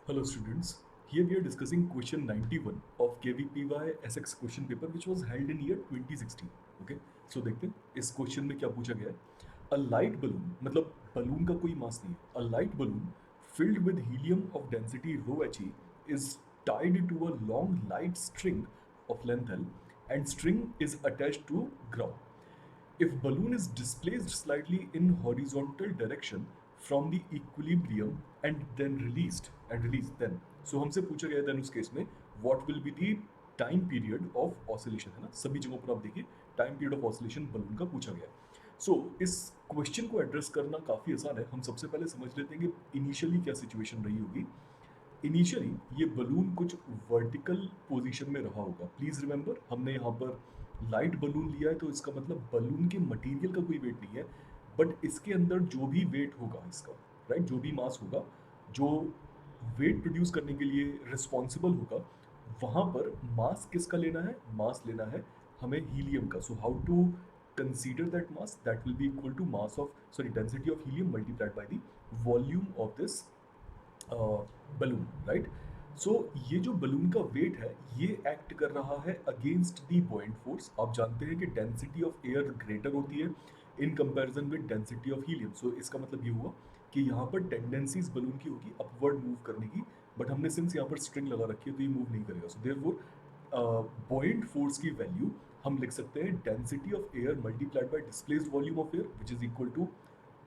Hello students, here we are discussing question 91 of KVPY SX question paper which was held in year 2016. Okay, so देखते हैं इस question में क्या पूछा गया है. A light balloon मतलब बलून का कोई मास नहीं है. A light balloon filled with helium of density rho he is tied to a long light string of length L and string is attached to ground. If balloon is displaced slightly in horizontal direction from the equilibrium and released then, so हमसे पूछा गया then उस case में what will be the time period of oscillation, है ना. सभी जगहों पर आप देखिए time period of oscillation balloon का पूछा गया है. सो इस क्वेश्चन को एड्रेस करना काफ़ी आसान है. हम सबसे पहले समझ लेते हैं कि इनिशियली क्या सिचुएशन रही होगी. इनिशियली ये बलून कुछ वर्टिकल पोजीशन में रहा होगा. प्लीज रिमेंबर हमने यहाँ पर लाइट बलून लिया है तो इसका मतलब बलून के मटेरियल का कोई वेट नहीं है, बट इसके अंदर जो भी वेट होगा इसका, राइट, जो भी मास होगा, जो वेट प्रोड्यूस करने के लिए रिस्पॉन्सिबल होगा, वहाँ पर मास किसका लेना है. मास लेना है हमें हीलियम का. So how to consider that mass, that will be equal to mass of, sorry, density of helium multiplied by the volume of this balloon, right. So ये जो बलून का वेट है ये एक्ट कर रहा है अगेंस्ट दी बॉइंट फोर्स. आप जानते हैं कि डेंसिटी ऑफ एयर ग्रेटर होती है in comparison with density of helium. So इसका मतलब ये हुआ कि यहाँ पर टेंडेंसीज बलून की होगी अपवर्ड मूव करने की, बट हमने सिंस यहाँ पर स्ट्रिंग लगा रखी है तो ये मूव नहीं करेगा. सो देयरफॉर बॉइंट फोर्स की वैल्यू हम लिख सकते हैं density of air multiplied by displaced volume of air which is equal to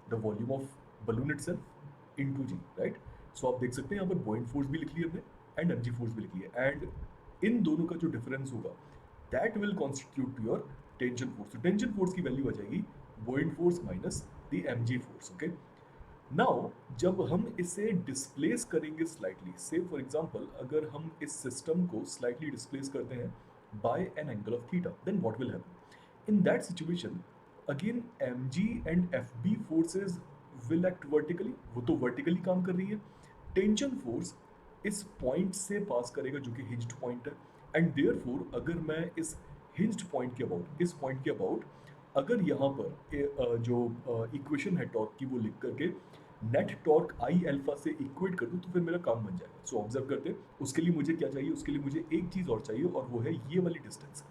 the volume of balloon itself into g, right. So आप देख सकते हैं यहाँ पर बॉइंट फोर्स भी लिख लिया हमने एंड एमजी फोर्स भी लिख लिया, एंड इन दोनों का जो डिफरेंस होगा that will constitute your tension force. तो टेंशन फोर्स की वैल्यू आ जाएगी बॉइंट force minus the MG force. Okay, now जब हम इसे डिस्प्लेस करेंगे स्लाइटली, से फॉर एग्जांपल अगर हम इस सिस्टम को स्लाइटली डिस्प्लेस करते हैं by an angle of theta, then what will happen in that situation. Again mg and fb forces will act vertically. वो तो वर्टिकली काम कर रही है. टेंशन फोर्स इस पॉइंट से पास करेगा जो कि हिंज्ड पॉइंट है, एंड देयरफॉर अगर मैं इस हिंज्ड पॉइंट के अबाउट, इस पॉइंट के अबाउट अगर यहाँ पर जो इक्वेशन है टॉर्क की वो लिख करके नेट टॉर्क आई अल्फा से इक्वेट कर दूँ तो फिर मेरा काम बन जाएगा. सो ऑब्जर्व करते हैं उसके लिए मुझे क्या चाहिए. उसके लिए मुझे एक चीज़ और चाहिए और वो है ये वाली डिस्टेंस.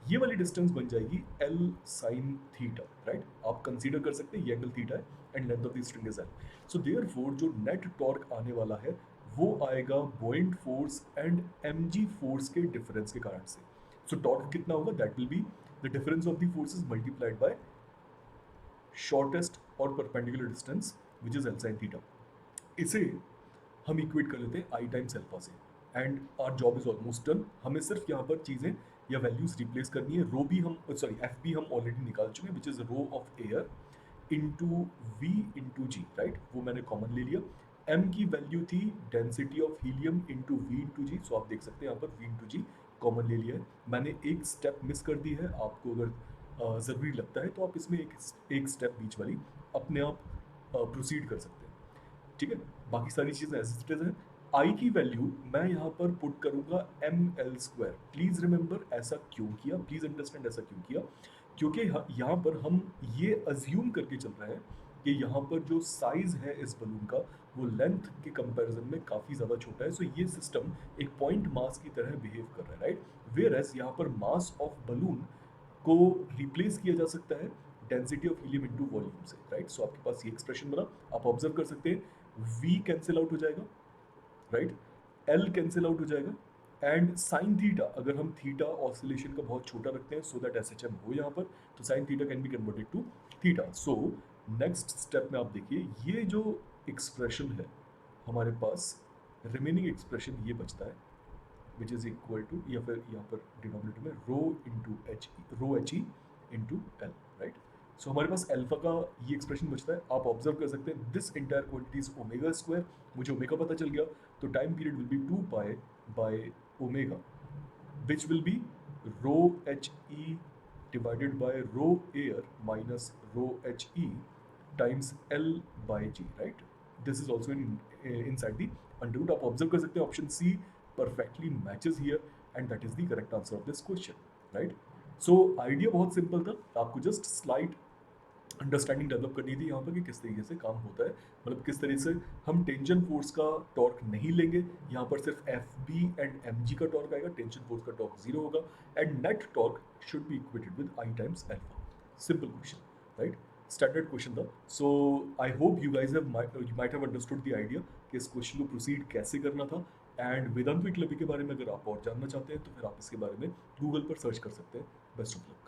ये वाली डिस्टेंस बन जाएगी एल साइन थीटा, राइट. आप कंसीडर कर सकते हैं ये एंगल थीटा है and length of the string is L. So therefore जो नेट टॉर्क आने वाला है वो आएगा buoyant force and mg force के डिफरेंस के कारण से. सो टॉर्क कितना होगा, that will be the difference of the forces multiplied by shortest or perpendicular distance which is L sine theta. इसे हम इक्वेट कर लेते हैं आई टाइम्स अल्फा से and our job is almost done. हमें सिर्फ यहाँ पर चीज़ें या वैल्यूज रिप्लेस करनी है. रो भी हम, सॉरी, एफ भी हम ऑलरेडी निकाल चुके हैं which is rho of air into V into g, right. वो मैंने कॉमन ले लिया. एम की वैल्यू थी density of helium into V into g. So आप देख सकते हैं यहाँ पर वी इंटू जी कॉमन ले लिया है. मैंने एक स्टेप मिस कर दी है. आपको अगर ज़रूरी लगता है तो आप इसमें एक स्टेप बीच वाली अपने आप प्रोसीड कर सकते हैं, ठीक है. बाकी सारी चीज़ें एज इट इज हैं. आई की वैल्यू मैं यहाँ पर पुट करूँगा M L square. Please remember ऐसा क्यों किया, प्लीज़ अंडरस्टैंड ऐसा क्यों किया, क्योंकि यहाँ पर हम ये अज्यूम करके चल रहे हैं कि यहाँ पर जो साइज़ है इस बलून का वो लेंथ के कंपैरिजन में काफ़ी ज़्यादा छोटा है. सो ये सिस्टम एक पॉइंट मास की तरह बिहेव कर रहा है, राइट. वेयर एज यहाँ पर मास ऑफ बलून को रिप्लेस किया जा सकता है density of helium into volume से, राइट. सो आपके पास ये एक्सप्रेशन बना. आप ऑब्जर्व कर सकते हैं v कैंसिल आउट हो जाएगा, राइट. l कैंसिल आउट हो जाएगा एंड साइन थीटा अगर हम थीटा ऑसिलेशन का बहुत छोटा रखते हैं so that S H M हो यहाँ पर, तो sine theta can be converted to theta. So next step में आप देखिए ये जो एक्सप्रेशन है हमारे पास, रिमेनिंग एक्सप्रेशन ये बचता है विच इज इक्वल टू, या फिर यहाँ पर डिनोमिनेटर में rho into H E, rho H E into L, right. So हमारे पास अल्फा का ये एक्सप्रेशन बचता है. आप ऑब्जर्व कर सकते हैं this entire quantity is omega square. मुझे ओमेगा पता चल गया तो time period will be 2 pi by omega which will be rho H E divided by rho air minus rho H E times L by G, right. This is also inside the under root. आप observe कर सकते हैं option C perfectly matches here and that is the correct answer of this question, right. So idea बहुत simple था. आपको just slide understanding develop करनी थी यहाँ पर कि किस तरीके से काम होता है, मतलब किस तरह से हम टेंशन फोर्स का टॉर्क नहीं लेंगे, यहाँ पर सिर्फ F B and M G का टॉर्क आएगा, टेंशन फोर्स का टॉर्क जीरो होगा, and net torque should be equated with I times alpha. Simple question, right? Standard question था. So I hope you guys might have understood the idea कि इस question को proceed कैसे करना था. And Vedantu Eklavya के बारे में अगर आप और जानना चाहते हैं तो फिर आप इसके बारे में गूगल पर सर्च कर सकते हैं. Best of luck.